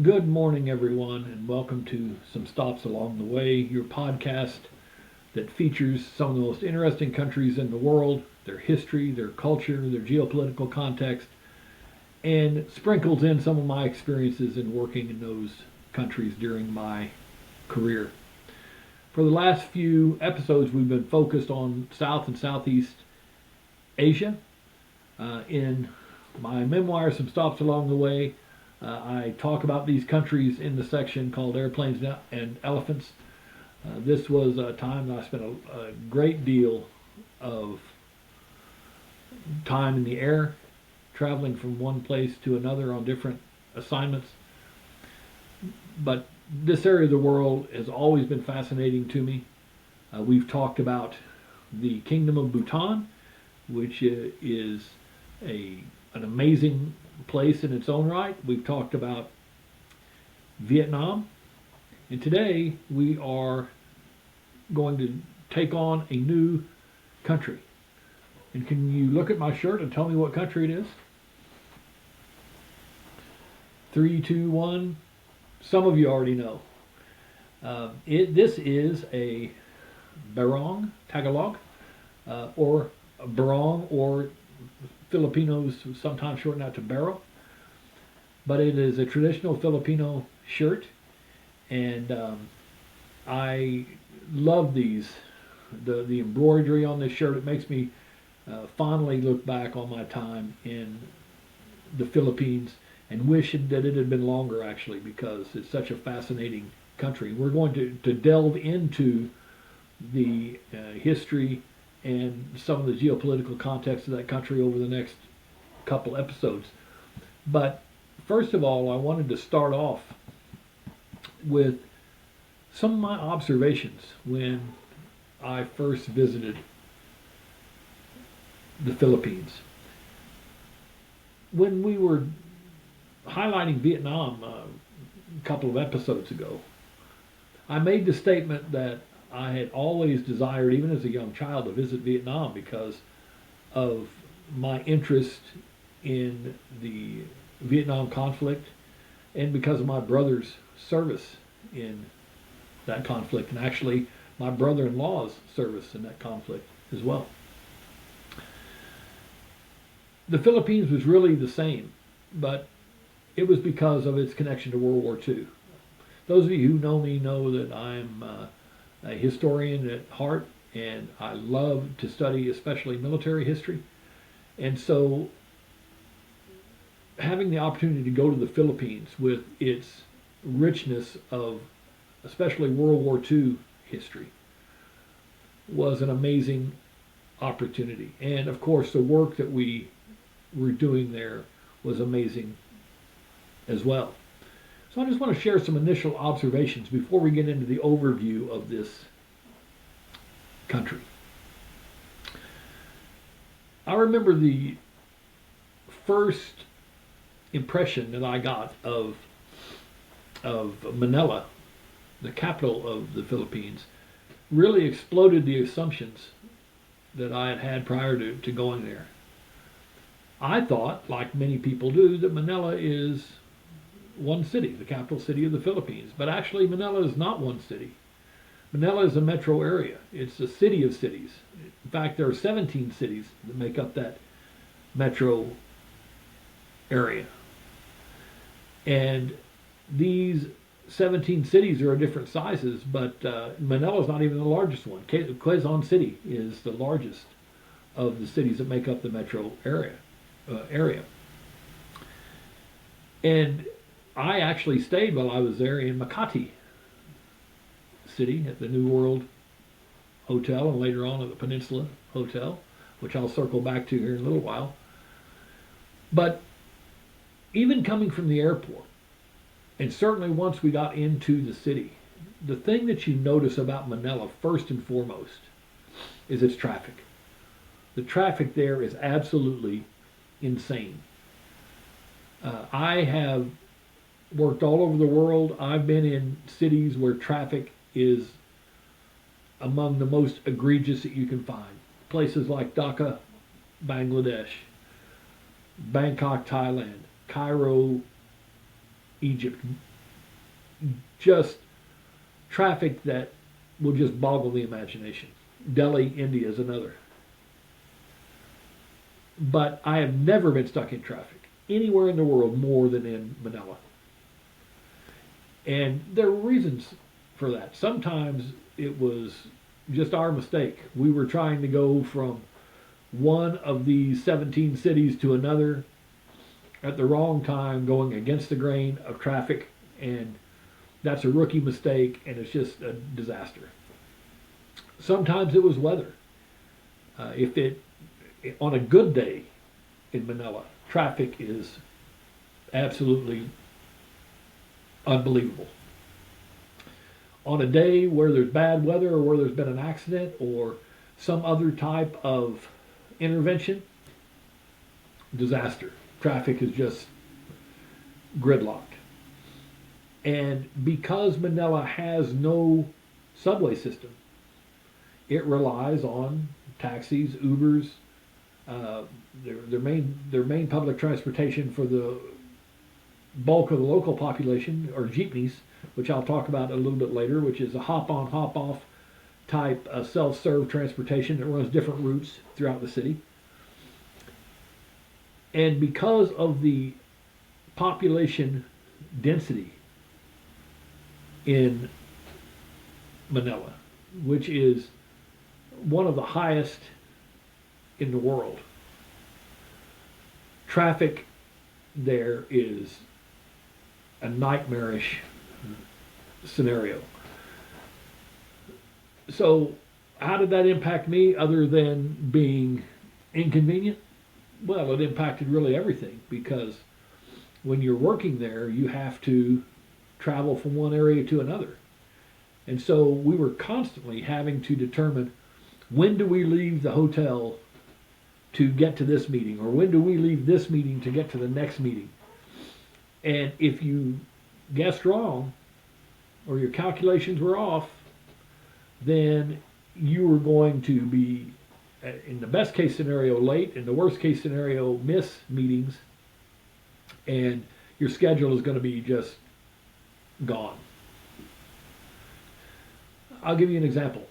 Good morning, everyone, and welcome to Some Stops Along the Way, your podcast that features some of the most interesting countries in the world, their history, their culture, their geopolitical context, and sprinkles in some of my experiences in working in those countries during my career. For the last few episodes, we've been focused on South and Southeast Asia. In my memoir, Some Stops Along the Way, I talk about these countries in the section called Airplanes and Elephants. This was a time that I spent a great deal of time in the air, traveling from one place to another on different assignments. But this area of the world has always been fascinating to me. We've talked about the Kingdom of Bhutan, which is an amazing place in its own right. We've talked about Vietnam, and today we are going to take on a new country. And can you look at my shirt and tell me what country it is? 3, 2, 1. Some of you already know. This is a Barong, Tagalog, or Barong, or Filipinos sometimes shorten that to Baro. But it is a traditional Filipino shirt, and I love these. The embroidery on this shirt, it makes me fondly look back on my time in the Philippines and wish that it had been longer, actually, because it's such a fascinating country. We're going to delve into the history and some of the geopolitical context of that country over the next couple episodes. But first of all, I wanted to start off with some of my observations when I first visited the Philippines. When we were highlighting Vietnam a couple of episodes ago, I made the statement that I had always desired, even as a young child, to visit Vietnam because of my interest in the Vietnam conflict and because of my brother's service in that conflict, and actually my brother-in-law's service in that conflict as well. The Philippines was really the same, but it was because of its connection to World War II. Those of you who know me know that I'm a historian at heart, and I love to study especially military history. And so having the opportunity to go to the Philippines with its richness of especially World War II history was an amazing opportunity. And of course, the work that we were doing there was amazing as well. So I just want to share some initial observations before we get into the overview of this country. I remember the first impression that I got of Manila, the capital of the Philippines, really exploded the assumptions that I had had prior to going there. I thought, like many people do, that Manila is one city, the capital city of the Philippines. But actually, Manila is not one city. Manila is a metro area. It's a city of cities. In fact, there are 17 cities that make up that metro area. And these 17 cities are of different sizes, but Manila is not even the largest one. Quezon City is the largest of the cities that make up the metro area. And I actually stayed while I was there in Makati City at the New World Hotel, and later on at the Peninsula Hotel, which I'll circle back to here in a little while. But even coming from the airport, and certainly once we got into the city, the thing that you notice about Manila first and foremost is its traffic. The traffic there is absolutely insane. I have worked all over the world. I've been in cities where traffic is among the most egregious that you can find. Places like Dhaka, Bangladesh, Bangkok, Thailand, Cairo, Egypt, just traffic that will just boggle the imagination. Delhi, India is another. But I have never been stuck in traffic anywhere in the world more than in Manila. And there are reasons for that. Sometimes it was just our mistake. We were trying to go from one of these 17 cities to another at the wrong time, going against the grain of traffic, and that's a rookie mistake, and it's just a disaster. Sometimes it was weather. If it on a good day in Manila, traffic is absolutely unbelievable. On a day where there's bad weather or where there's been an accident or some other type of intervention, disaster. Traffic is just gridlocked. And because Manila has no subway system, it relies on taxis, Ubers, their main public transportation for the bulk of the local population are jeepneys, which I'll talk about a little bit later, which is a hop-on, hop-off type self-serve transportation that runs different routes throughout the city. And because of the population density in Manila, which is one of the highest in the world, traffic there is a nightmarish scenario. So how did that impact me other than being inconvenient? Well, it impacted really everything, because when you're working there, you have to travel from one area to another. And so we were constantly having to determine, when do we leave the hotel to get to this meeting, or when do we leave this meeting to get to the next meeting? And if you guessed wrong or your calculations were off, then you were going to be, in the best case scenario, late, in the worst case scenario, miss meetings, and your schedule is going to be just gone. I'll give you an example.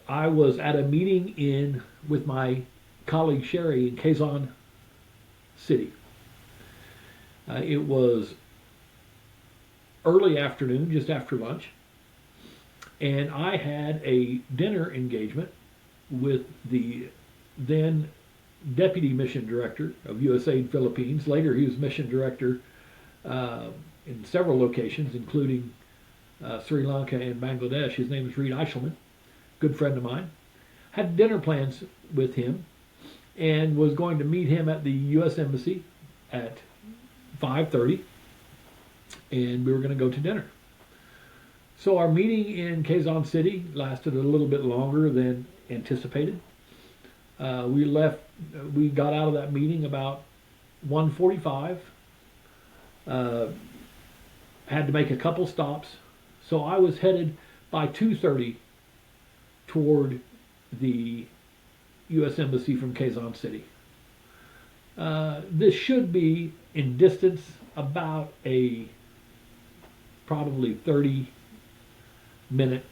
I was at a meeting with my colleague Sherry in Quezon City. It was early afternoon, just after lunch, and I had a dinner engagement with the then deputy mission director of USAID Philippines. Later, he was mission director in several locations, including Sri Lanka and Bangladesh. His name is Reed Eichelman, good friend of mine. Had dinner plans with him and was going to meet him at the U.S. Embassy at 5:30, and we were going to go to dinner. So our meeting in Quezon City lasted a little bit longer than anticipated. We got out of that meeting about 1:45. Had to make a couple stops. So I was headed by 2:30 toward the U.S. Embassy from Quezon City. This should be in distance about a probably 30-minute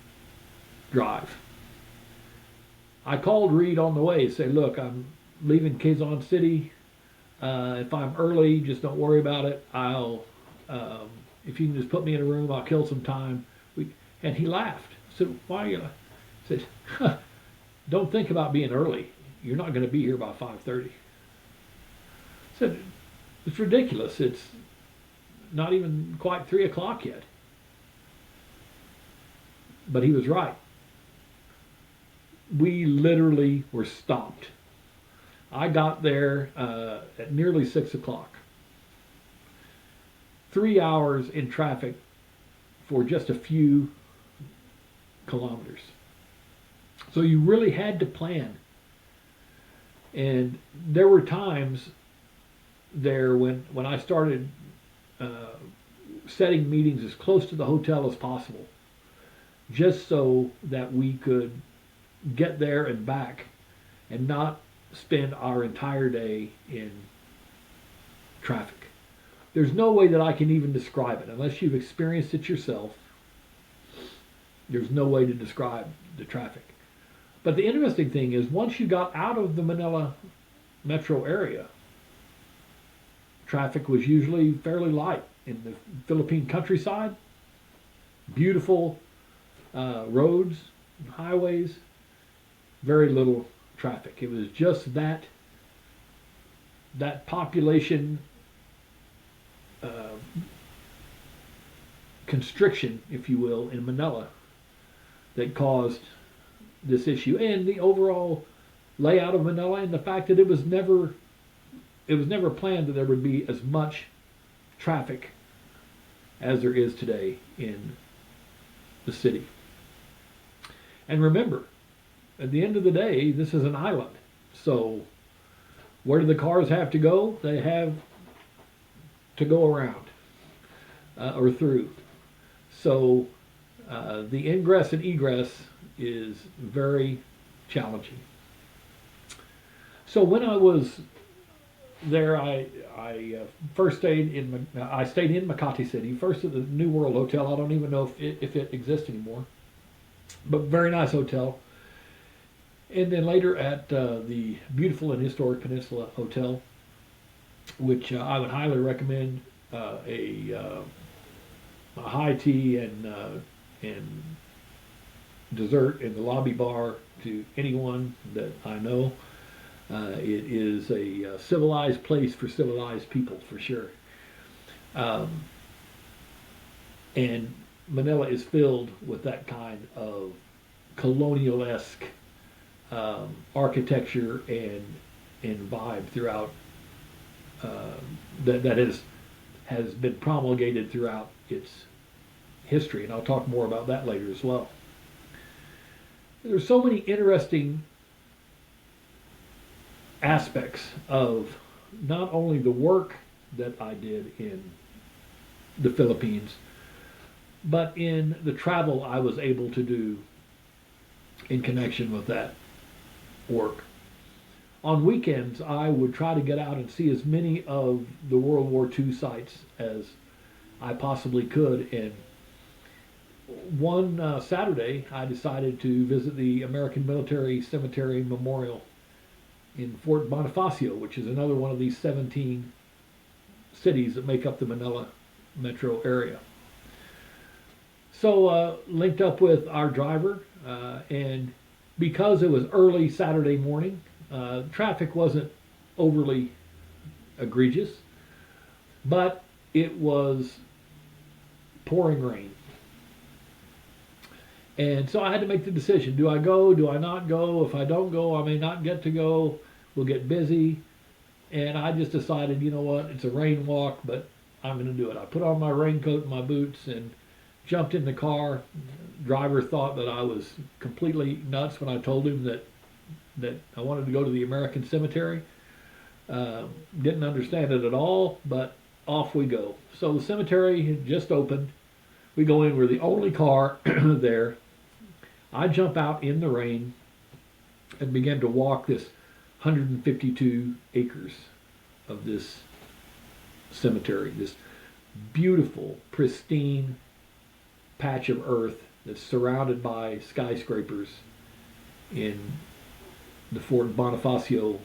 drive. I called Reed on the way to say, look, I'm leaving Quezon City. If I'm early, just don't worry about it. If you can just put me in a room, I'll kill some time. And he laughed. I said, why are you laughing? I said, don't think about being early. You're not going to be here by 5:30. I said, it's ridiculous. It's not even quite 3 o'clock yet. But he was right. We literally were stopped. I got there at nearly 6 o'clock. 3 hours in traffic for just a few kilometers. So you really had to plan. And there were times there when I started setting meetings as close to the hotel as possible, just so that we could get there and back and not spend our entire day in traffic. There's no way that I can even describe it unless you've experienced it yourself. There's no way to describe the traffic. But the interesting thing is, once you got out of the Manila metro area, traffic was usually fairly light. In the Philippine countryside, beautiful roads, highways, very little traffic. It was just that population constriction, if you will, in Manila that caused this issue, and the overall layout of Manila, and the fact that it was never planned that there would be as much traffic as there is today in the city. And remember, at the end of the day, this is an island. So where do the cars have to go? They have to go around or through. So the ingress and egress is very challenging. So when I was there, I first stayed in Makati City, first at the New World Hotel. I don't even know if it exists anymore, but very nice hotel. And then later at the beautiful and historic Peninsula Hotel, which I would highly recommend. A high tea and dessert in the lobby bar to anyone that I know. It is a civilized place for civilized people, for sure. And Manila is filled with that kind of colonial-esque architecture and vibe throughout that has been promulgated throughout its history, and I'll talk more about that later as well. There's so many interesting aspects of not only the work that I did in the Philippines, but in the travel I was able to do in connection with that work. On weekends, I would try to get out and see as many of the World War II sites as I possibly could. And one Saturday, I decided to visit the American Military Cemetery Memorial in Fort Bonifacio, which is another one of these 17 cities that make up the Manila metro area. So linked up with our driver, and because it was early Saturday morning, traffic wasn't overly egregious, but it was pouring rain. And so I had to make the decision. Do I go? Do I not go? If I don't go, I may not get to go. We'll get busy. And I just decided, you know what, it's a rain walk, but I'm going to do it. I put on my raincoat and my boots and jumped in the car. Driver thought that I was completely nuts when I told him that I wanted to go to the American Cemetery. Didn't understand it at all, but off we go. So the cemetery had just opened. We go in, we're the only car there. I jump out in the rain and begin to walk this 152 acres of this cemetery, this beautiful, pristine patch of earth that's surrounded by skyscrapers in the Fort Bonifacio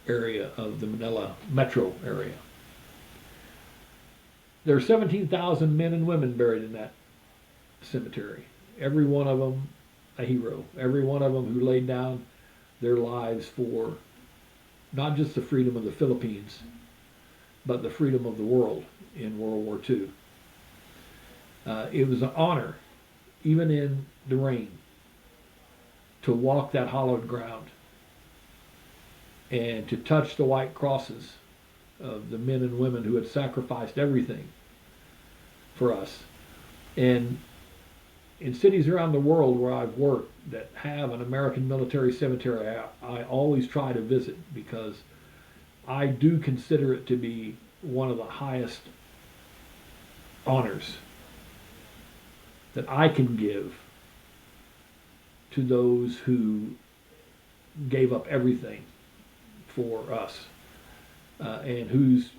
area of the Manila metro area. There are 17,000 men and women buried in that cemetery. Every one of them a hero. Every one of them who laid down their lives for not just the freedom of the Philippines, but the freedom of the world in World War II. It was an honor, even in the rain, to walk that hallowed ground and to touch the white crosses of the men and women who had sacrificed everything for us. And in cities around the world where I've worked that have an American military cemetery, I always try to visit because I do consider it to be one of the highest honors that I can give to those who gave up everything for us, and whose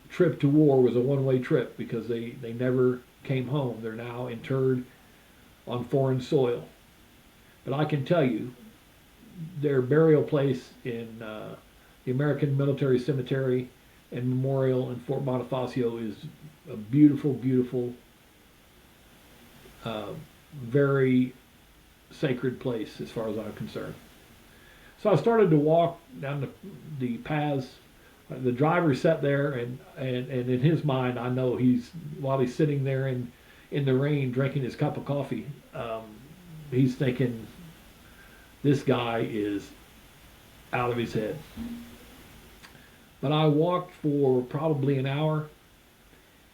trip to war was a one-way trip because they never came home. They're now interred on foreign soil. But I can tell you, their burial place in the American Military Cemetery and Memorial in Fort Bonifacio is a beautiful, beautiful, uh, very sacred place as far as I'm concerned. So I started to walk down the paths. The driver sat there, and in his mind, I know while he's sitting there in the rain drinking his cup of coffee, he's thinking, this guy is out of his head. But I walked for probably an hour,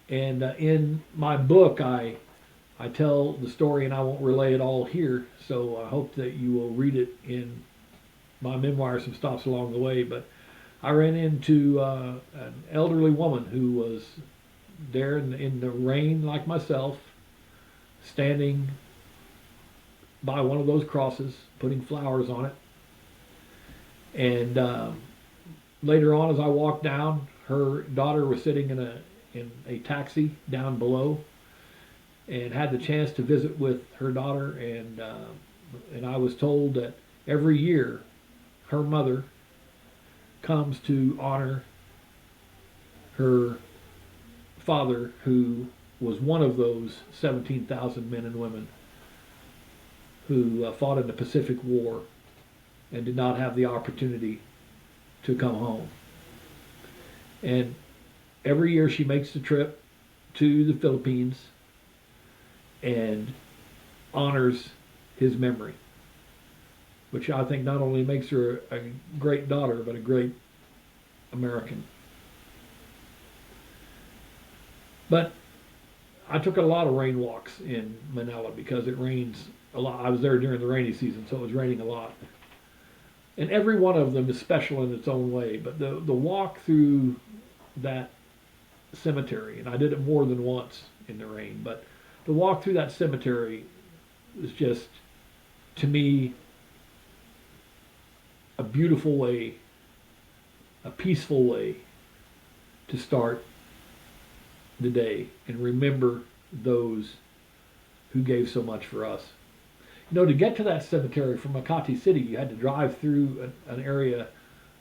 and in my book, I tell the story, and I won't relay it all here. So I hope that you will read it in my memoir, Some Stops Along the Way. But I ran into an elderly woman who was there in the rain, like myself, standing by one of those crosses, putting flowers on it. And later on, as I walked down, her daughter was sitting in a taxi down below, and had the chance to visit with her daughter. And I was told that every year, her mother comes to honor her father, who was one of those 17,000 men and women who fought in the Pacific War and did not have the opportunity to come home. And every year she makes the trip to the Philippines and honors his memory, which I think not only makes her a great daughter, but a great American. But I took a lot of rain walks in Manila because it rains a lot. I was there during the rainy season, so it was raining a lot. And every one of them is special in its own way. But the walk through that cemetery, and I did it more than once in the rain, but the walk through that cemetery was just, to me, a beautiful way, a peaceful way to start the day and remember those who gave so much for us. You know, to get to that cemetery from Makati City, you had to drive through an area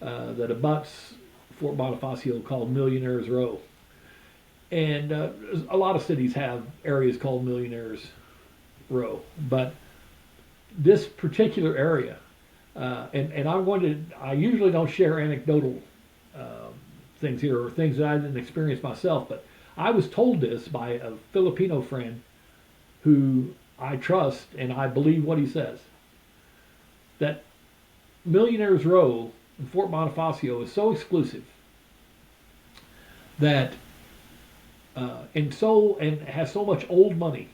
that abuts Fort Bonifacio called Millionaires Row. And a lot of cities have areas called Millionaires Row. But this particular area, and I usually don't share anecdotal things here or things that I didn't experience myself, but I was told this by a Filipino friend who I trust and I believe what he says, that Millionaires Row in Fort Bonifacio is so exclusive that and has so much old money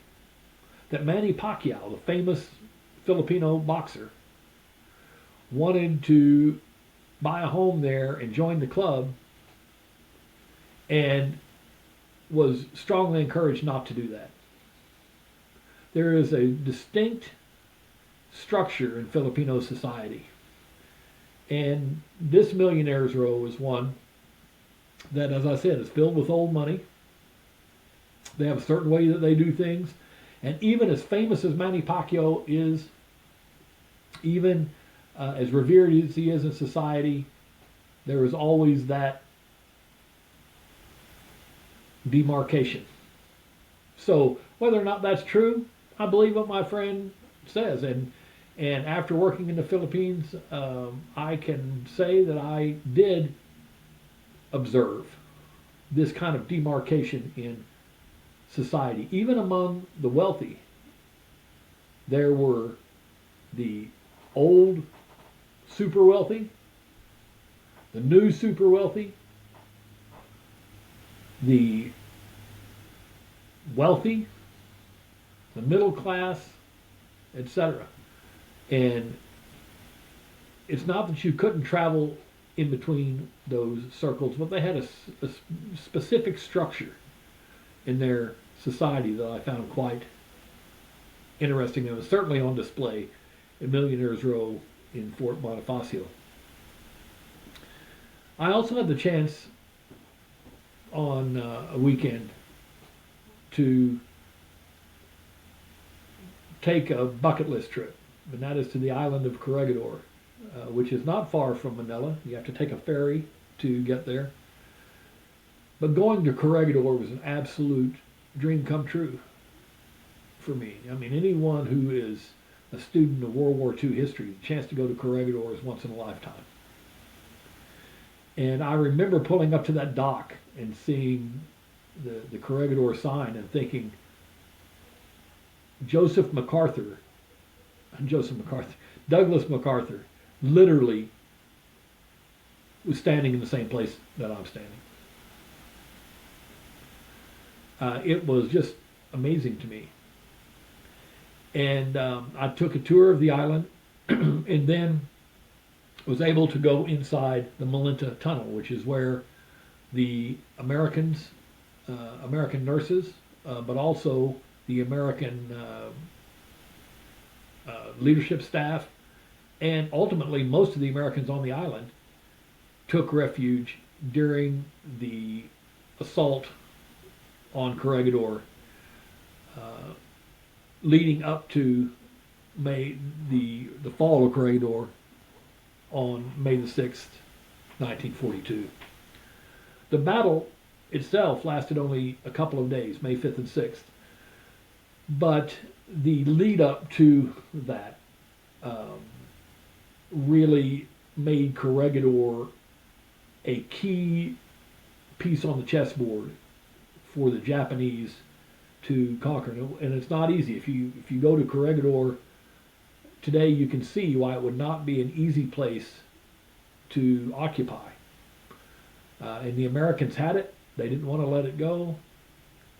that Manny Pacquiao, the famous Filipino boxer, wanted to buy a home there and join the club, and was strongly encouraged not to do that. There is a distinct structure in Filipino society, and this Millionaires Row is one that, as I said, is filled with old money. They have a certain way that they do things, and even as famous as Manny Pacquiao is, even as revered as he is in society, there is always that demarcation. So whether or not that's true, I believe what my friend says, and after working in the Philippines, I can say that I did observe this kind of demarcation in society. Even among the wealthy, there were the old super wealthy, the new super wealthy, the wealthy, the middle class, etc. And it's not that you couldn't travel in between those circles, but they had a specific structure in their society that I found quite interesting, and was certainly on display in Millionaires Row in Fort Bonifacio. I also had the chance on a weekend to take a bucket list trip, and that is to the island of Corregidor, which is not far from Manila. You have to take a ferry to get there. But going to Corregidor was an absolute dream come true for me. I mean, anyone who is a student of World War II history, the chance to go to Corregidor is once in a lifetime. And I remember pulling up to that dock and seeing the Corregidor sign and thinking, Joseph MacArthur, Douglas MacArthur, literally was standing in the same place that I'm standing. It was just amazing to me. And I took a tour of the island and then was able to go inside the Malinta Tunnel, which is where the American nurses, but also the American leadership staff, and ultimately most of the Americans on the island took refuge during the assault on Corregidor, leading up to the fall of Corregidor on May the 6th, 1942. The battle itself lasted only a couple of days, May 5th and 6th, but the lead up to that really made Corregidor a key piece on the chessboard for the Japanese to conquer. And it's not easy. If you go to Corregidor today, you can see why it would not be an easy place to occupy. And the Americans had it. They didn't want to let it go.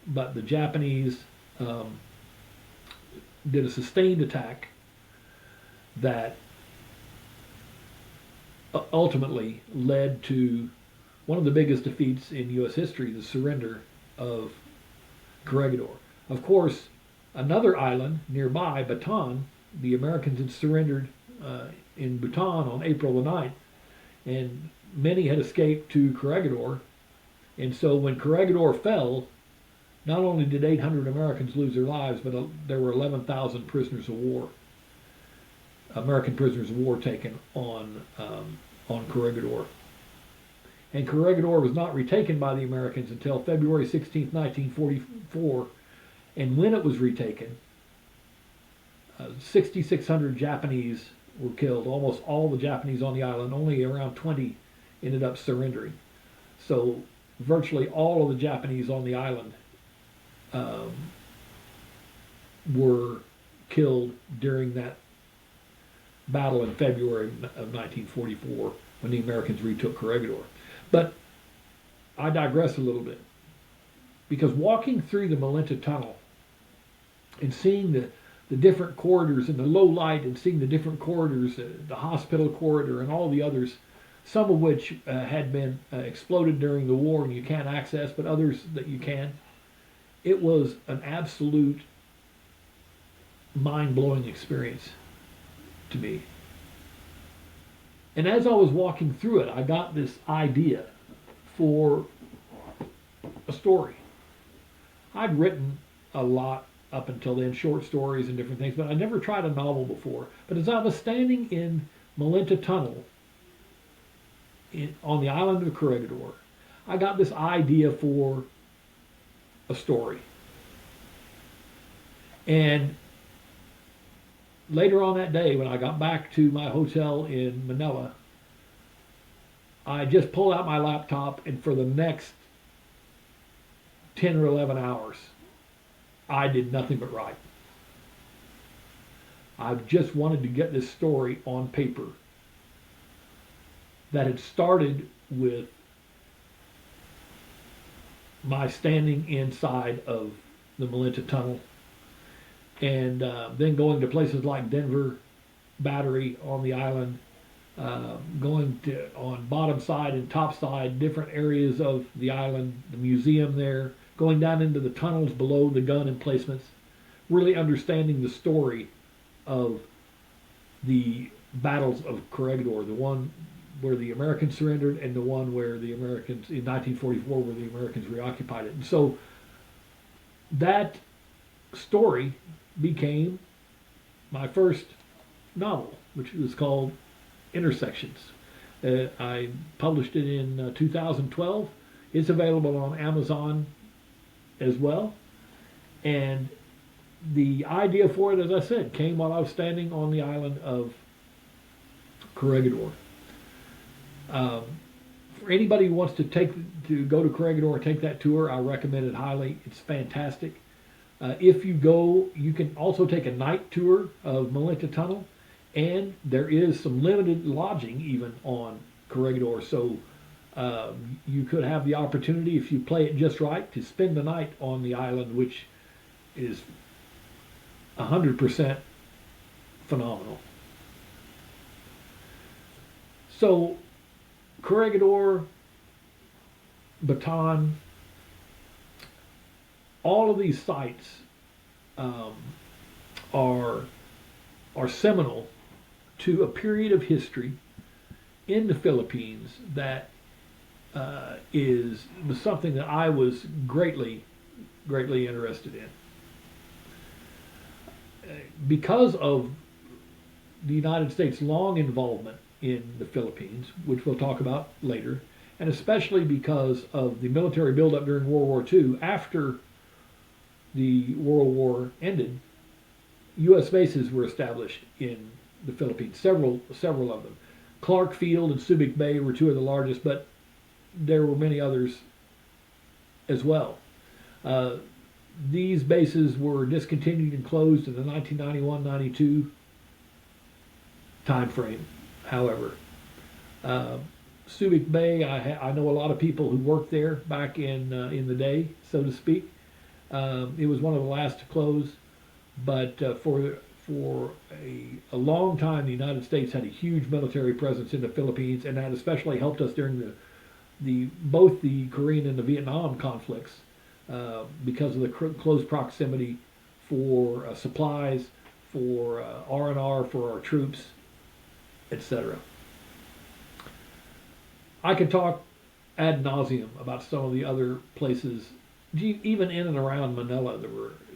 But the Japanese did a sustained attack that ultimately led to one of the biggest defeats in U.S. history, the surrender of Corregidor. Of course, another island nearby, Bataan, the Americans had surrendered in Bataan on April the 9th, and many had escaped to Corregidor. And so when Corregidor fell, not only did 800 Americans lose their lives, but there were 11,000 prisoners of war, American prisoners of war taken on Corregidor. And Corregidor was not retaken by the Americans until February 16, 1944. And when it was retaken, 6,600 Japanese were killed. Almost all the Japanese on the island. Only around 20 ended up surrendering. So virtually all of the Japanese on the island were killed during that battle in February of 1944 when the Americans retook Corregidor. But I digress a little bit, because walking through the Malinta Tunnel and seeing the different corridors in the low light, and seeing the different corridors, the hospital corridor and all the others, some of which had been exploded during the war and you can't access, but others that you can, it was an absolute mind-blowing experience to me. And as I was walking through it, I got this idea for a story. I'd written a lot up until then, short stories and different things, but I never tried a novel before. But as I was standing in Malinta Tunnel on the island of Corregidor, I got this idea for a story. And later on that day, when I got back to my hotel in Manila, I just pulled out my laptop, and for the next 10 or 11 hours, I did nothing but write. I just wanted to get this story on paper that had started with my standing inside of the Malinta Tunnel, and then going to places like Denver Battery on the island, going to on bottom side and top side, different areas of the island, the museum there, going down into the tunnels below the gun emplacements, really understanding the story of the battles of Corregidor, where the Americans surrendered, and the one where the Americans in 1944, where the Americans reoccupied it. And so that story became my first novel, which was called Intersections. I published it in 2012. It's available on Amazon as well. And the idea for it, as I said, came while I was standing on the island of Corregidor. For anybody who wants to go to Corregidor and take that tour, I recommend it highly. It's fantastic. If you go, you can also take a night tour of Malinta Tunnel, and there is some limited lodging even on Corregidor. So you could have the opportunity, if you play it just right, to spend the night on the island, which is 100% phenomenal. So Corregidor, Bataan, all of these sites are seminal to a period of history in the Philippines that was something that I was greatly interested in. Because of the United States' long involvement in the Philippines, which we'll talk about later, and especially because of the military buildup during World War II. After the World War ended, U.S. bases were established in the Philippines, several of them. Clark Field and Subic Bay were two of the largest, but there were many others as well. These bases were discontinued and closed in the 1991-92 time frame. However, Subic Bay, I know a lot of people who worked there back in the day, so to speak. It was one of the last to close, but for a long time, the United States had a huge military presence in the Philippines, and that especially helped us during both the Korean and the Vietnam conflicts, because of the close proximity for supplies, for R&R for our troops, etc. I could talk ad nauseum about some of the other places, even in and around Manila,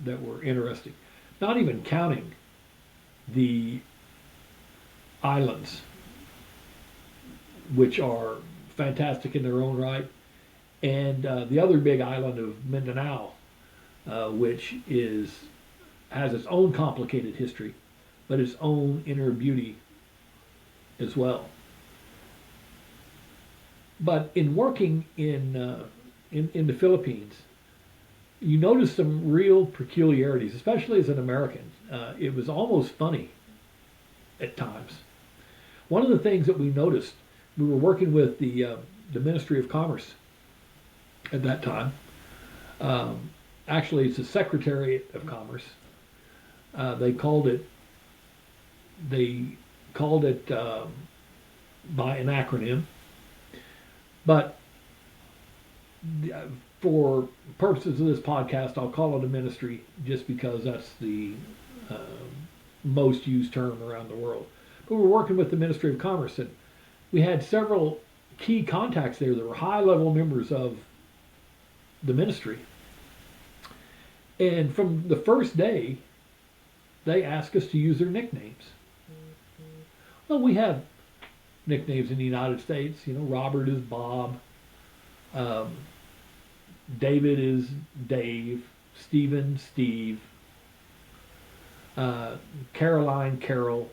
that were interesting. Not even counting the islands, which are fantastic in their own right, and the other big island of Mindanao, which has its own complicated history, but its own inner beauty as well. But in working in the Philippines, you notice some real peculiarities, especially as an American. It was almost funny at times. One of the things that we noticed, we were working with the Ministry of Commerce at that time. Actually, it's the Secretariat of Commerce. They called it by an acronym, but for purposes of this podcast, I'll call it a ministry just because that's the most used term around the world. But we're working with the Ministry of Commerce, and we had several key contacts there that were high-level members of the ministry. And from the first day, they asked us to use their nicknames. Well, we have nicknames in the United States. You know, Robert is Bob. David is Dave. Stephen, Steve. Caroline, Carol.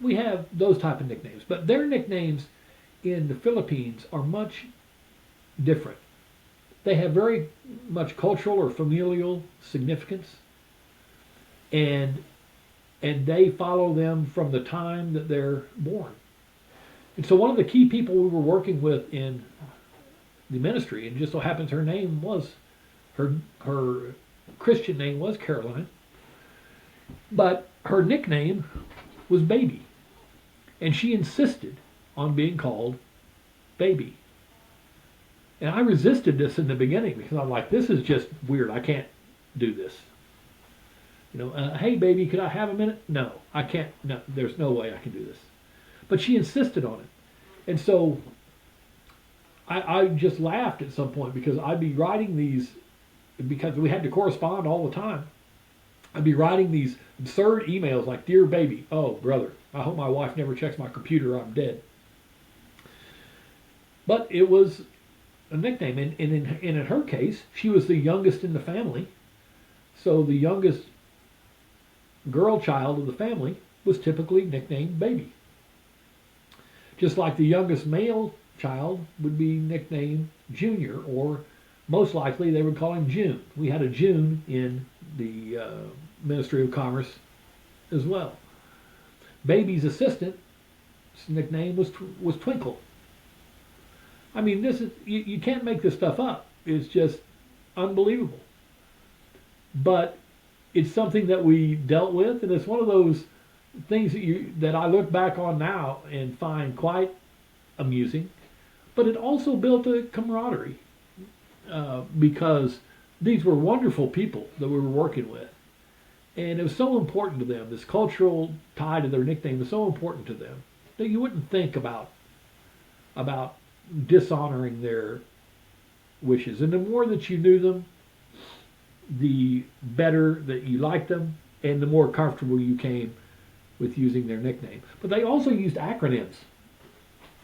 We have those type of nicknames. But their nicknames in the Philippines are much different. They have very much cultural or familial significance. And they follow them from the time that they're born. And so one of the key people we were working with in the ministry, and just so happens her name was, her Christian name was Caroline, but her nickname was Baby. And she insisted on being called Baby. And I resisted this in the beginning because I'm like, this is just weird. I can't do this. You know, hey baby, could I have a minute? No, I can't. No, there's no way I can do this. but she insisted on it. And so I just laughed at some point because I'd be writing these, because we had to correspond all the time. I'd be writing these absurd emails like, "Dear baby, oh brother, I hope my wife never checks my computer, I'm dead." But it was a nickname, and in her case, she was the youngest in the family, so the youngest girl child of the family was typically nicknamed Baby. Just like the youngest male child would be nicknamed Junior, or most likely they would call him June. We had a June in the Ministry of Commerce as well. Baby's assistant's nickname was Twinkle. I mean, this is you can't make this stuff up. It's just unbelievable. But it's something that we dealt with, and it's one of those things that I look back on now and find quite amusing. But it also built a camaraderie because these were wonderful people that we were working with, and it was so important to them. This cultural tie to their nickname was so important to them that you wouldn't think about dishonoring their wishes. And the more that you knew them, the better that you liked them, and the more comfortable you came with using their nickname. But they also used acronyms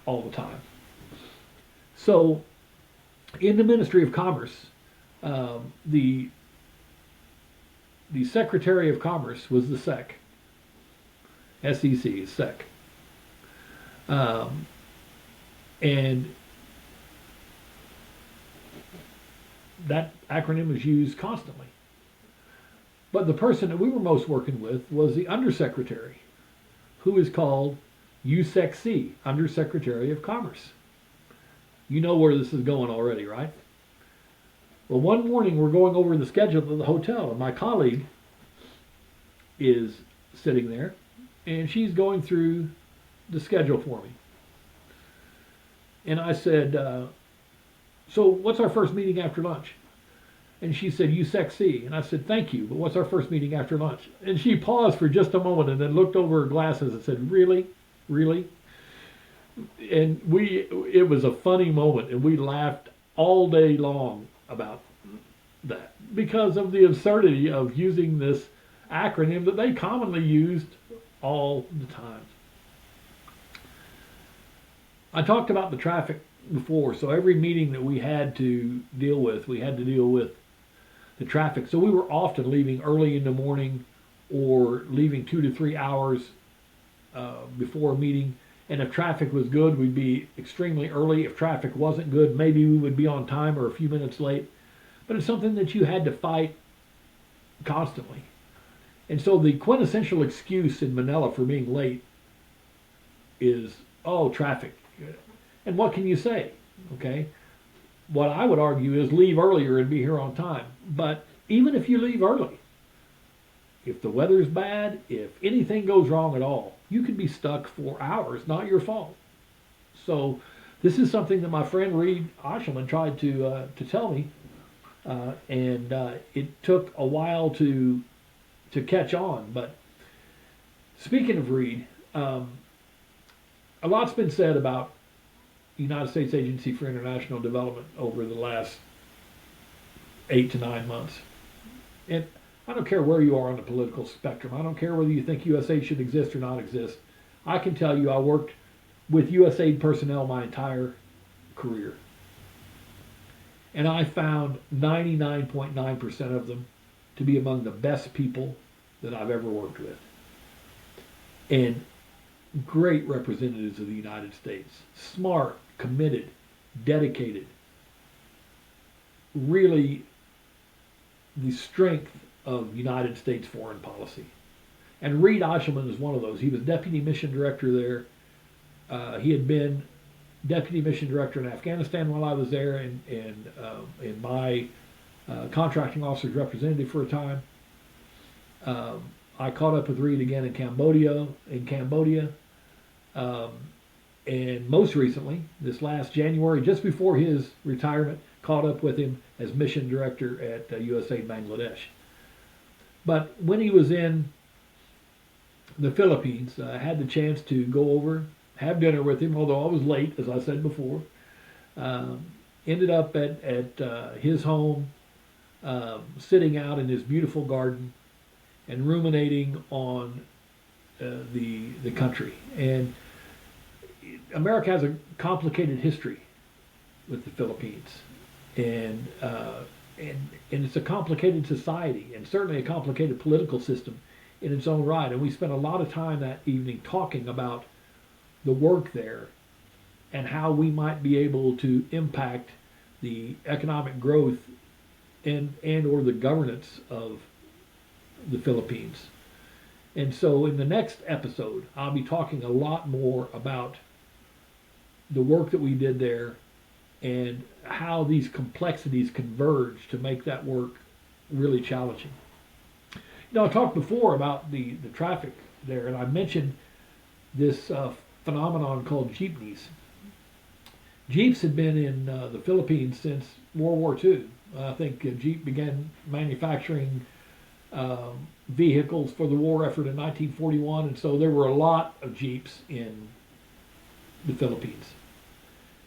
all the time. So, in the Ministry of Commerce, the Secretary of Commerce was the SEC. SEC, SEC. And that acronym was used constantly. But the person that we were most working with was the Undersecretary, who is called USEC, Undersecretary of Commerce. You know where this is going already, right? Well, one morning we're going over the schedule of the hotel, and my colleague is sitting there, and she's going through the schedule for me. And I said, "So what's our first meeting after lunch?" And she said, USEC. And I said, "Thank you, but what's our first meeting after lunch?" And she paused for just a moment and then looked over her glasses and said, "Really? Really?" And it was a funny moment, and we laughed all day long about that because of the absurdity of using this acronym that they commonly used all the time. I talked about the traffic before, so every meeting that we had to deal with the traffic. So we were often leaving early in the morning or leaving 2 to 3 hours before a meeting. And if traffic was good, we'd be extremely early. If traffic wasn't good, maybe we would be on time or a few minutes late. But it's something that you had to fight constantly. And so the quintessential excuse in Manila for being late is, oh, traffic. And what can you say? Okay. What I would argue is leave earlier and be here on time. But even if you leave early, if the weather's bad, if anything goes wrong at all, you could be stuck for hours, not your fault. So this is something that my friend Reed Oshelman tried to tell me, and it took a while to catch on. But speaking of Reed, a lot's been said about the United States Agency for International Development over the last 8 to 9 months. And I don't care where you are on the political spectrum. I don't care whether you think USAID should exist or not exist. I can tell you I worked with USAID personnel my entire career. And I found 99.9% of them to be among the best people that I've ever worked with. And great representatives of the United States. Smart, committed, dedicated. Really the strength of United States foreign policy. And Reed Oshelman is one of those. He was deputy mission director there. He had been deputy mission director in Afghanistan while I was there, and my contracting officer's representative for a time. I caught up with Reed again in Cambodia, and most recently, this last January, just before his retirement, caught up with him as mission director at USAID Bangladesh. But when he was in the Philippines, I had the chance to go over have dinner with him, although I was late, as I said before. Um, Ended up at his home, sitting out in his beautiful garden and ruminating on the country. And America has a complicated history with the Philippines, and and it's a complicated society, and certainly a complicated political system in its own right. And we spent a lot of time that evening talking about the work there and how we might be able to impact the economic growth and or the governance of the Philippines. And so in the next episode, I'll be talking a lot more about the work that we did there and how these complexities converge to make that work really challenging. I talked before about the traffic there, and I mentioned this phenomenon called jeepneys. Jeeps had been in the Philippines since World War II. I think Jeep began manufacturing vehicles for the war effort in 1941, and so there were a lot of Jeeps in the Philippines.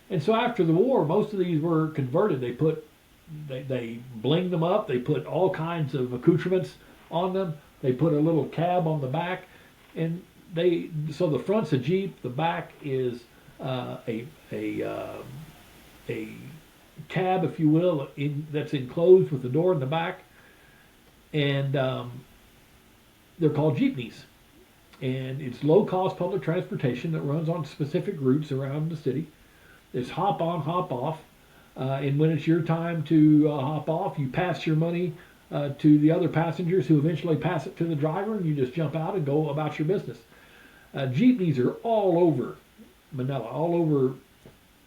And so after the war, most of these were converted. They blinged them up. They put all kinds of accoutrements on them. They put a little cab on the back, and so the front's a Jeep. The back is a cab, if you will, that's enclosed with the door in the back, and they're called jeepneys. And it's low-cost public transportation that runs on specific routes around the city. It's hop on, hop off, and when it's your time to hop off, you pass your money to the other passengers, who eventually pass it to the driver, and you just jump out and go about your business. Jeepneys are all over Manila, all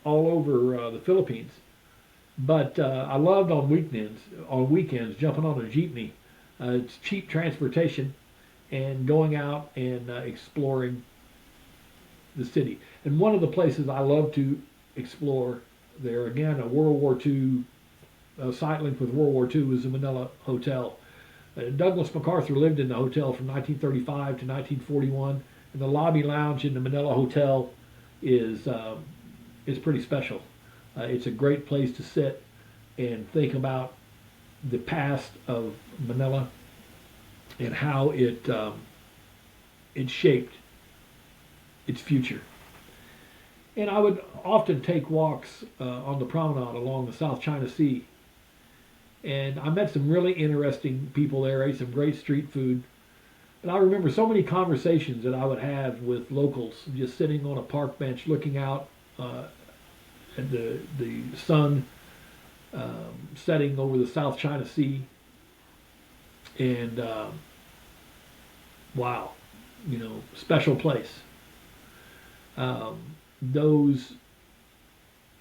over the Philippines. But I loved on weekends jumping on a jeepney. It's cheap transportation and going out and exploring the city. And one of the places I love to explore there, again, a World War II, site linked with World War II, was the Manila Hotel. Douglas MacArthur lived in the hotel from 1935 to 1941, and the lobby lounge in the Manila Hotel is pretty special. It's a great place to sit and think about the past of Manila and how it shaped its future. And I would often take walks on the promenade along the South China Sea. And I met some really interesting people there, ate some great street food. And I remember so many conversations that I would have with locals, just sitting on a park bench looking out at the sun setting over the South China Sea. And wow, special place. Those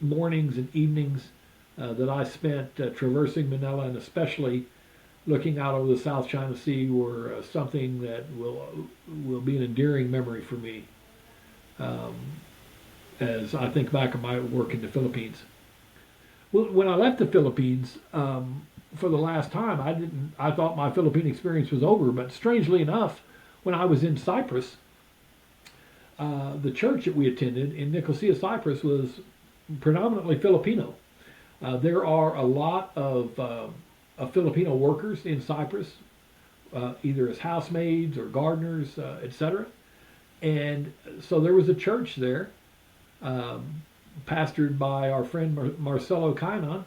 mornings and evenings that I spent traversing Manila, and especially looking out over the South China Sea, were something that will be an endearing memory for me as I think back on my work in the Philippines. Well, when I left the Philippines for the last time, I thought my Philippine experience was over, but strangely enough, when I was in Cyprus, the church that we attended in Nicosia, Cyprus, was predominantly Filipino. There are a lot of Filipino workers in Cyprus, either as housemaids or gardeners, etc. And so there was a church there, pastored by our friend Marcelo Cainan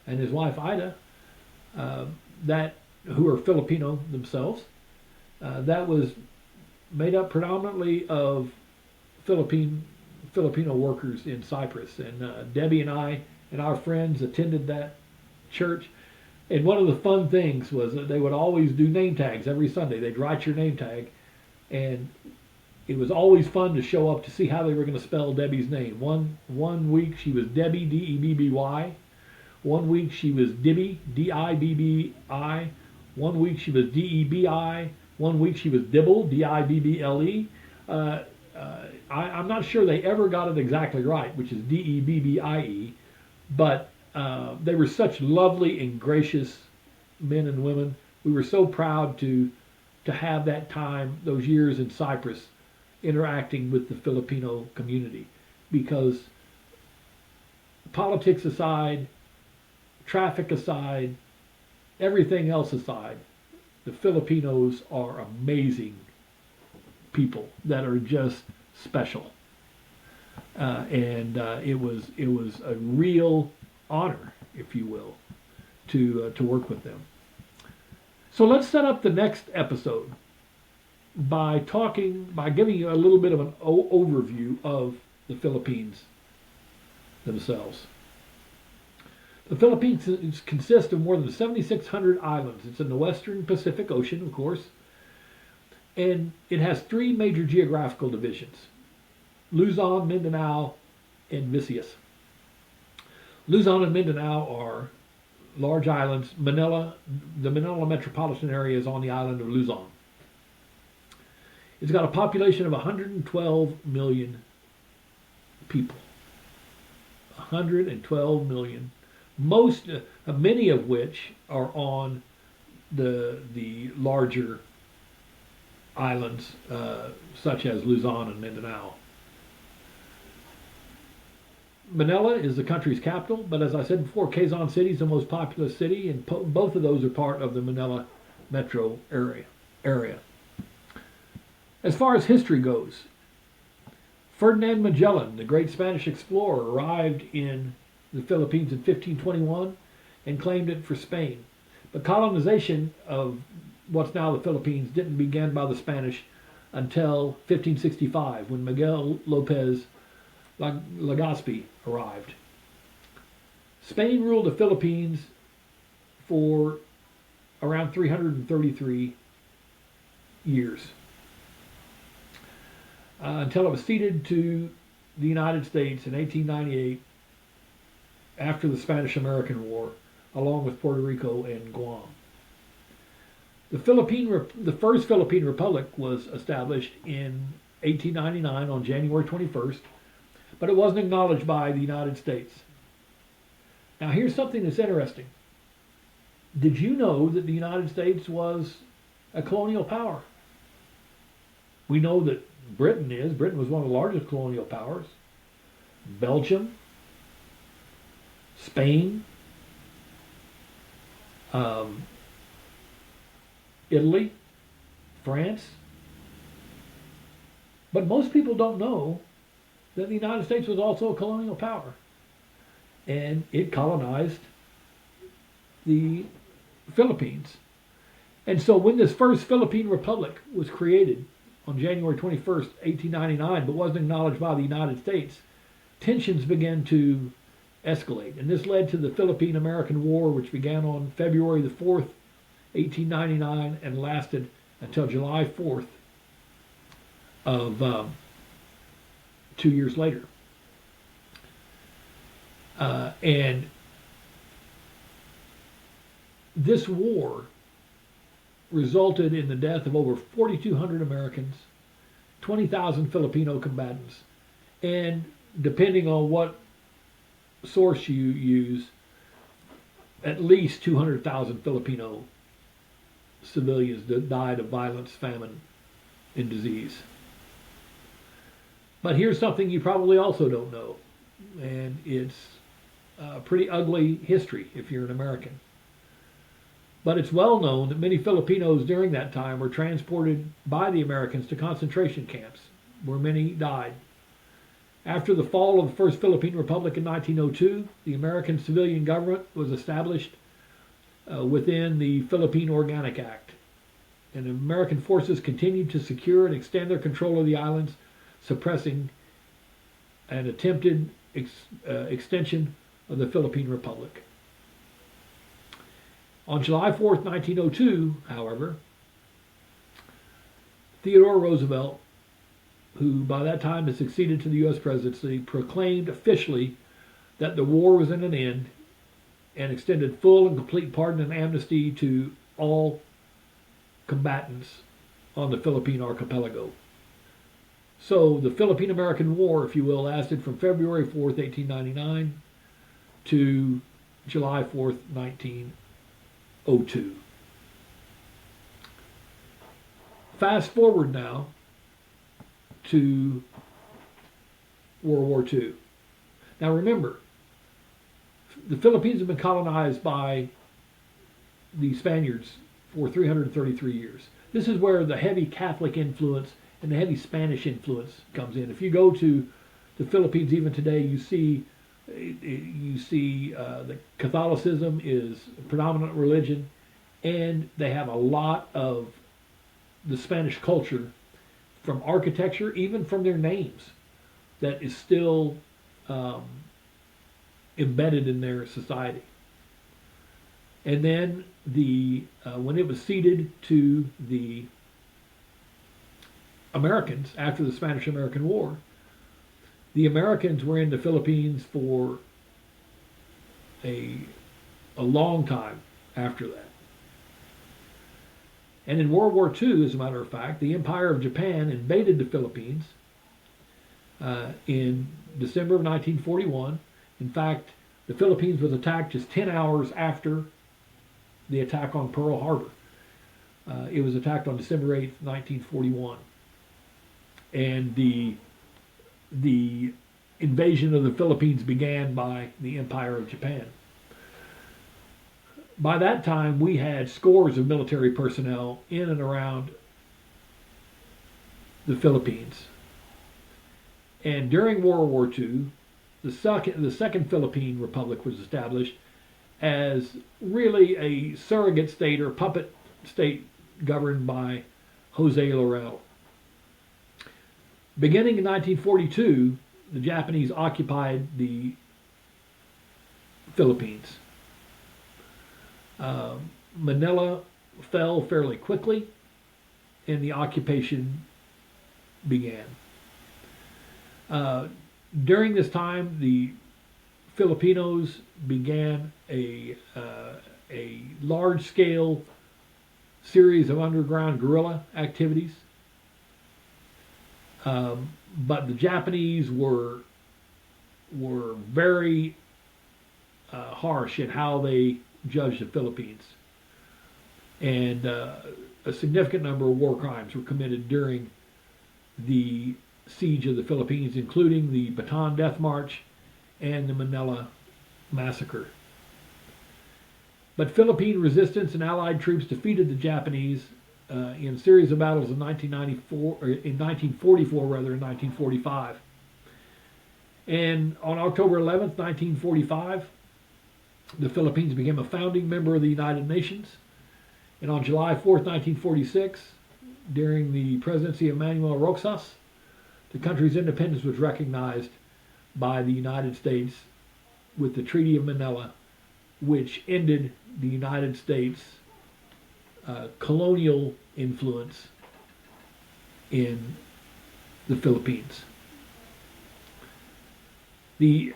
and his wife Ida, who are Filipino themselves. That was made up predominantly of Filipino workers in Cyprus. And Debbie and I and our friends attended that church. And one of the fun things was that they would always do name tags every Sunday. They'd write your name tag, and it was always fun to show up to see how they were going to spell Debbie's name. One week she was Debbie, Debby. One week she was Dibby, Dibbi. One week she was Debi. One week she was Dibble, Dibble. I'm not sure they ever got it exactly right, which is Debbii, but they were such lovely and gracious men and women. We were so proud to have that time, those years in Cyprus, interacting with the Filipino community, because politics aside, traffic aside, everything else aside, the Filipinos are amazing people that are just special. It was a real honor, if you will, to work with them. So let's set up the next episode by giving you a little bit of an overview of the Philippines themselves. The Philippines consist of more than 7,600 islands. It's in the western Pacific Ocean, of course, and it has three major geographical divisions: Luzon, Mindanao, and Visayas. Luzon and Mindanao are large islands. The Manila metropolitan area is on the island of Luzon. It's got a population of 112 million people. 112 million. Many of which are on the larger islands, such as Luzon and Mindanao. Manila is the country's capital, but as I said before, Quezon City is the most populous city, and both of those are part of the Manila metro area. As far as history goes, Ferdinand Magellan, the great Spanish explorer, arrived in the Philippines in 1521 and claimed it for Spain. But colonization of what's now the Philippines didn't begin by the Spanish until 1565, when Miguel Lopez Legazpi arrived. Spain ruled the Philippines for around 333 years, until it was ceded to the United States in 1898 after the Spanish-American War, along with Puerto Rico and Guam. The first Philippine Republic was established in 1899 on January 21st, but it wasn't acknowledged by the United States. Now here's something that's interesting. Did you know that the United States was a colonial power? We know that Britain is. Britain was one of the largest colonial powers. Belgium, Spain, Italy, France. But most people don't know that the United States was also a colonial power. And it colonized the Philippines. And so when this first Philippine Republic was created on January 21st, 1899, but wasn't acknowledged by the United States, tensions began to escalate. And this led to the Philippine-American War, which began on February the 4th, 1899, and lasted until July 4th of 2 years later. And this war resulted in the death of over 4,200 Americans, 20,000 Filipino combatants, and depending on what source you use, at least 200,000 Filipino civilians that died of violence, famine, and disease. But here's something you probably also don't know, and it's a pretty ugly history if you're an American. But it's well known that many Filipinos during that time were transported by the Americans to concentration camps, where many died. After the fall of the First Philippine Republic in 1902, the American civilian government was established within the Philippine Organic Act. And American forces continued to secure and extend their control of the islands, suppressing an attempted extension of the Philippine Republic. On July 4th, 1902, however, Theodore Roosevelt, who by that time had succeeded to the U.S. presidency, proclaimed officially that the war was at an end and extended full and complete pardon and amnesty to all combatants on the Philippine archipelago. So the Philippine-American War, if you will, lasted from February 4th, 1899 to July 4th, 1902. Fast forward now to World War II. Now remember, the Philippines have been colonized by the Spaniards for 333 years. This is where the heavy Catholic influence and the heavy Spanish influence comes in. If you go to the Philippines even today, you see that Catholicism is a predominant religion, and they have a lot of the Spanish culture, from architecture, even from their names, that is still embedded in their society. And then when it was ceded to the Americans after the Spanish-American War, the Americans were in the Philippines for a long time after that. And in World War II, as a matter of fact, the Empire of Japan invaded the Philippines in December of 1941. In fact, the Philippines was attacked just 10 hours after the attack on Pearl Harbor. It was attacked on December 8th, 1941. And the invasion of the Philippines began by the Empire of Japan. By that time, we had scores of military personnel in and around the Philippines. And during World War II, the Second Philippine Republic was established as really a surrogate state or puppet state governed by Jose Laurel. Beginning in 1942, the Japanese occupied the Philippines. Manila fell fairly quickly, and the occupation began. During this time, the Filipinos began a large-scale series of underground guerrilla activities. But the Japanese were very harsh in how they judged the Philippines, and a significant number of war crimes were committed during the siege of the Philippines, including the Bataan Death March and the Manila Massacre. But Philippine resistance and Allied troops defeated the Japanese in a series of battles in 1944 rather, in 1945. And on October 11th, 1945, the Philippines became a founding member of the United Nations. And on July 4th, 1946, during the presidency of Manuel Roxas, the country's independence was recognized by the United States with the Treaty of Manila, which ended the United States' colonial influence in the Philippines. The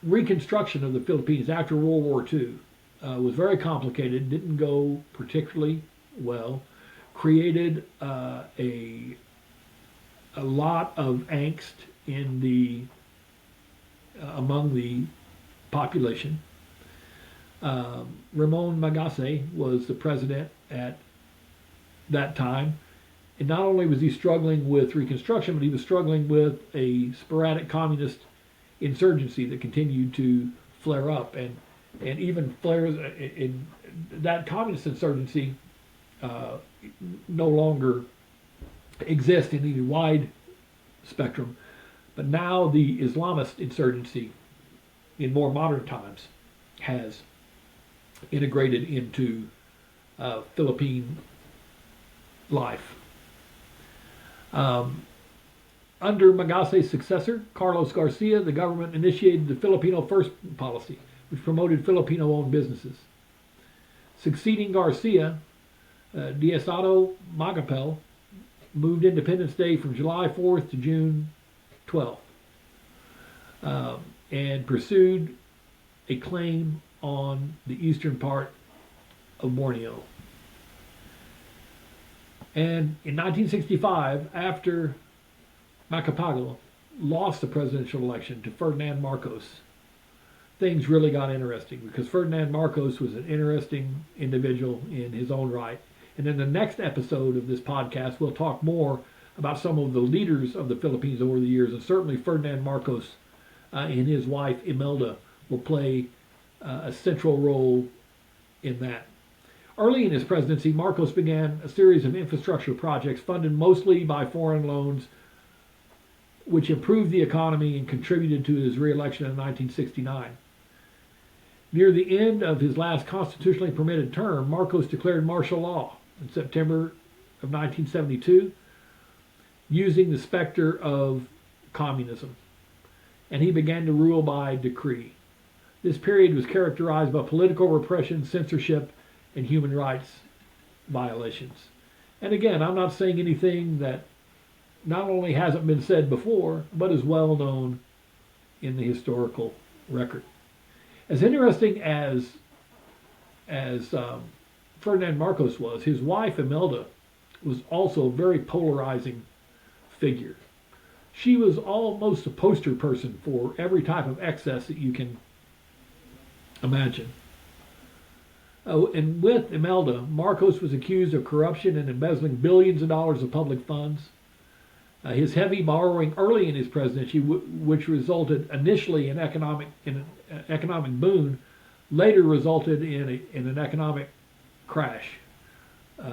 reconstruction of the Philippines after World War II was very complicated, didn't go particularly well, created a lot of angst in among the population. Ramon Magsaysay was the president at that time, and not only was he struggling with Reconstruction, but he was struggling with a sporadic communist insurgency that continued to flare up, and even flares in that communist insurgency no longer exist in any wide spectrum, but now the Islamist insurgency in more modern times has integrated into Philippine life. Under Magasaysay's successor, Carlos Garcia, the government initiated the Filipino First policy, which promoted Filipino-owned businesses. Succeeding Garcia, Diosdado Magapel moved Independence Day from July 4th to June 12th, and pursued a claim on the eastern part of Borneo. And in 1965, after Macapagal lost the presidential election to Ferdinand Marcos, things really got interesting, because Ferdinand Marcos was an interesting individual in his own right. And in the next episode of this podcast, we'll talk more about some of the leaders of the Philippines over the years, and certainly Ferdinand Marcos and his wife Imelda will play a central role in that. Early in his presidency, Marcos began a series of infrastructure projects funded mostly by foreign loans, which improved the economy and contributed to his re-election in 1969. Near the end of his last constitutionally permitted term, Marcos declared martial law in September of 1972, using the specter of communism, and he began to rule by decree. This period was characterized by political repression, censorship, and human rights violations. And again, I'm not saying anything that not only hasn't been said before, but is well known in the historical record. As interesting as Ferdinand Marcos was, his wife Imelda was also a very polarizing figure. She was almost a poster person for every type of excess that you can imagine. Oh, and with Imelda, Marcos was accused of corruption and embezzling billions of dollars of public funds. His heavy borrowing early in his presidency, which resulted initially in an economic boon, later resulted in an economic crash,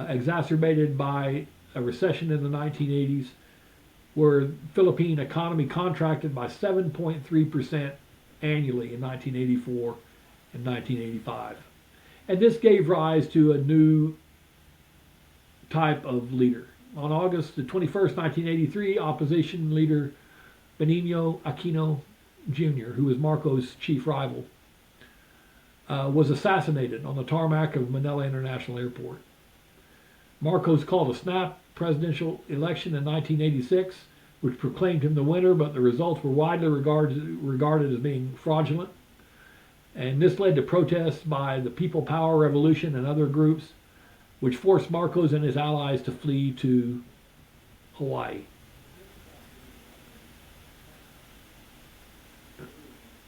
exacerbated by a recession in the 1980s, where Philippine economy contracted by 7.3% annually in 1984 and 1985. And this gave rise to a new type of leader. On August the 21st, 1983, opposition leader Benigno Aquino Jr., who was Marcos' chief rival, was assassinated on the tarmac of Manila International Airport. Marcos called a snap presidential election in 1986, which proclaimed him the winner, but the results were widely regarded as being fraudulent. And this led to protests by the People Power Revolution and other groups, which forced Marcos and his allies to flee to Hawaii.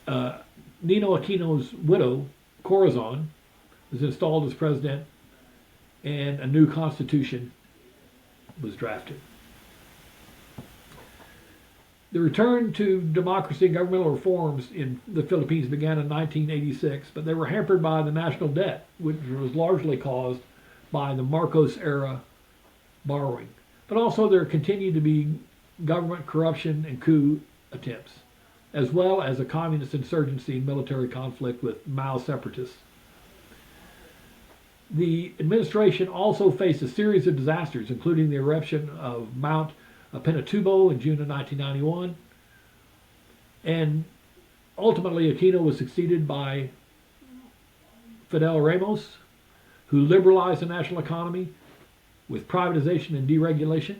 Nino Aquino's widow, Corazon, was installed as president, and a new constitution was drafted. The return to democracy and governmental reforms in the Philippines began in 1986, but they were hampered by the national debt, which was largely caused by the Marcos era borrowing. But also there continued to be government corruption and coup attempts, as well as a communist insurgency and military conflict with Mao separatists. The administration also faced a series of disasters, including the eruption of Mount Pinatubo in June of 1991. And ultimately, Aquino was succeeded by Fidel Ramos, who liberalized the national economy with privatization and deregulation.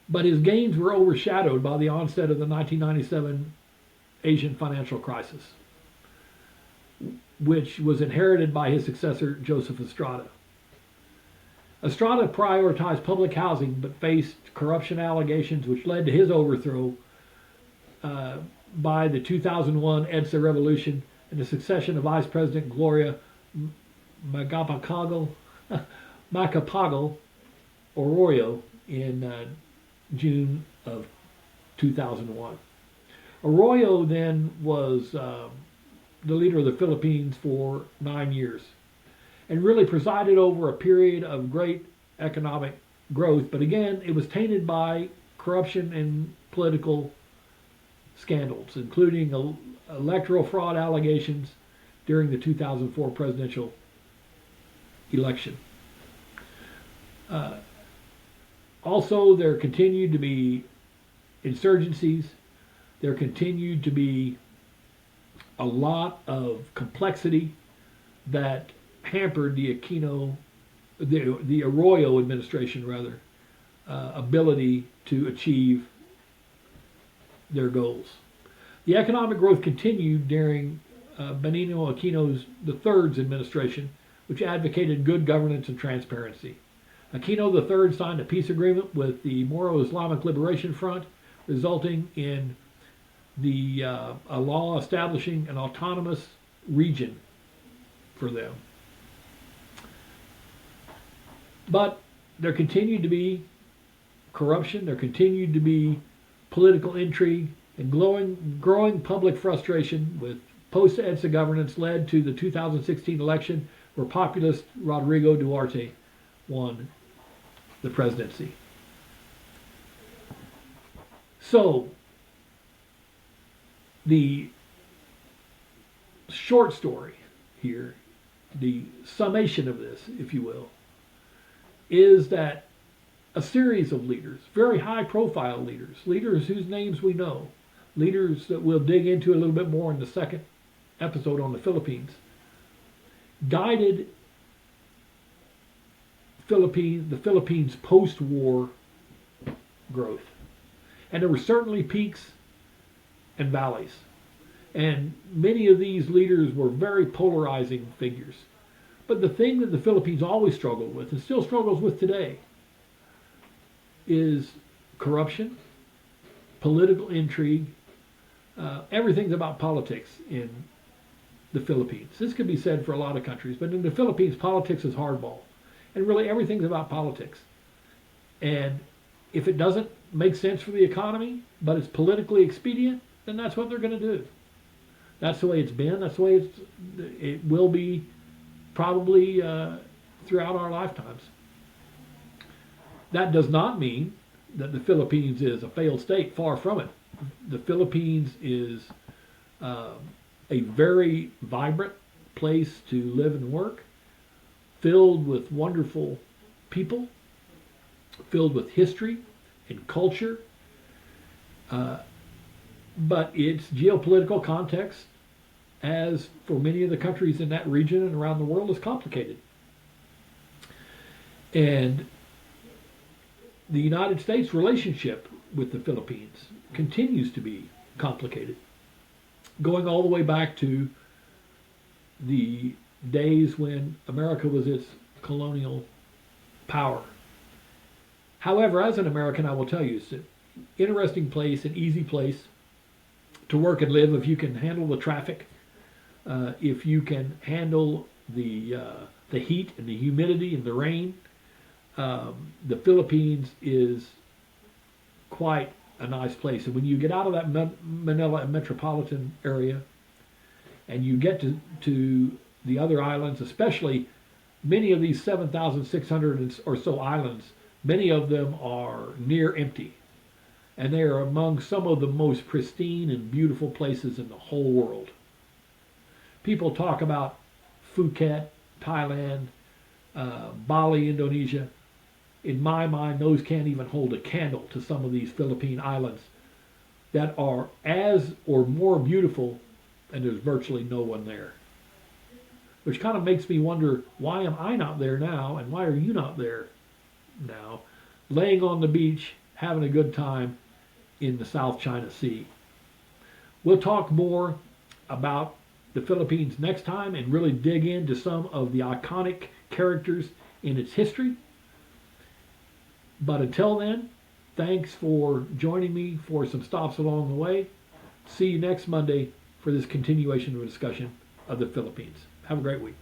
But his gains were overshadowed by the onset of the 1997 Asian financial crisis, which was inherited by his successor, Joseph Estrada. Estrada prioritized public housing but faced corruption allegations which led to his overthrow by the 2001 EDSA revolution and the succession of Vice President Gloria Macapagal Arroyo in June of 2001. Arroyo then was the leader of the Philippines for 9 years and really presided over a period of great economic growth, but again, it was tainted by corruption and political scandals, including electoral fraud allegations during the 2004 presidential election. Also, there continued to be insurgencies. There continued to be a lot of complexity that hampered the Arroyo administration, rather, ability to achieve their goals. The economic growth continued during Benigno Aquino III's administration, which advocated good governance and transparency. Aquino III signed a peace agreement with the Moro Islamic Liberation Front, resulting in a law establishing an autonomous region for them. But there continued to be corruption. There continued to be political intrigue and growing public frustration with post-EDSA governance led to the 2016 election where populist Rodrigo Duterte won the presidency. So, the short story here, the summation of this, if you will, is that a series of leaders, very high-profile leaders, leaders whose names we know, leaders that we'll dig into a little bit more in the second episode on the Philippines, guided the Philippines post-war growth. And there were certainly peaks and valleys. And many of these leaders were very polarizing figures. But the thing that the Philippines always struggled with, and still struggles with today, is corruption, political intrigue. Everything's about politics in the Philippines. This could be said for a lot of countries, but in the Philippines, politics is hardball. And really everything's about politics. And if it doesn't make sense for the economy, but it's politically expedient, then that's what they're going to do. That's the way it's been. That's the way it will be probably throughout our lifetimes. That does not mean that the Philippines is a failed state. Far from it. The Philippines is a very vibrant place to live and work, filled with wonderful people, filled with history and culture. But its geopolitical context, as for many of the countries in that region and around the world, is complicated. And the United States relationship with the Philippines continues to be complicated, going all the way back to the days when America was its colonial power. However, as an American, I will tell you, it's an interesting place, an easy place to work and live if you can handle the traffic, if you can handle the heat and the humidity and the rain. The Philippines is quite a nice place. And when you get out of that Manila metropolitan area and you get to the other islands, especially many of these 7,600 or so islands, many of them are near empty. And they are among some of the most pristine and beautiful places in the whole world. People talk about Phuket, Thailand, Bali, Indonesia. In my mind, those can't even hold a candle to some of these Philippine islands that are as or more beautiful, and there's virtually no one there. Which kind of makes me wonder, why am I not there now, and why are you not there now, laying on the beach, having a good time in the South China Sea? We'll talk more about the Philippines next time and really dig into some of the iconic characters in its history. But until then, thanks for joining me for some stops along the way. See you next Monday for this continuation of a discussion of the Philippines. Have a great week.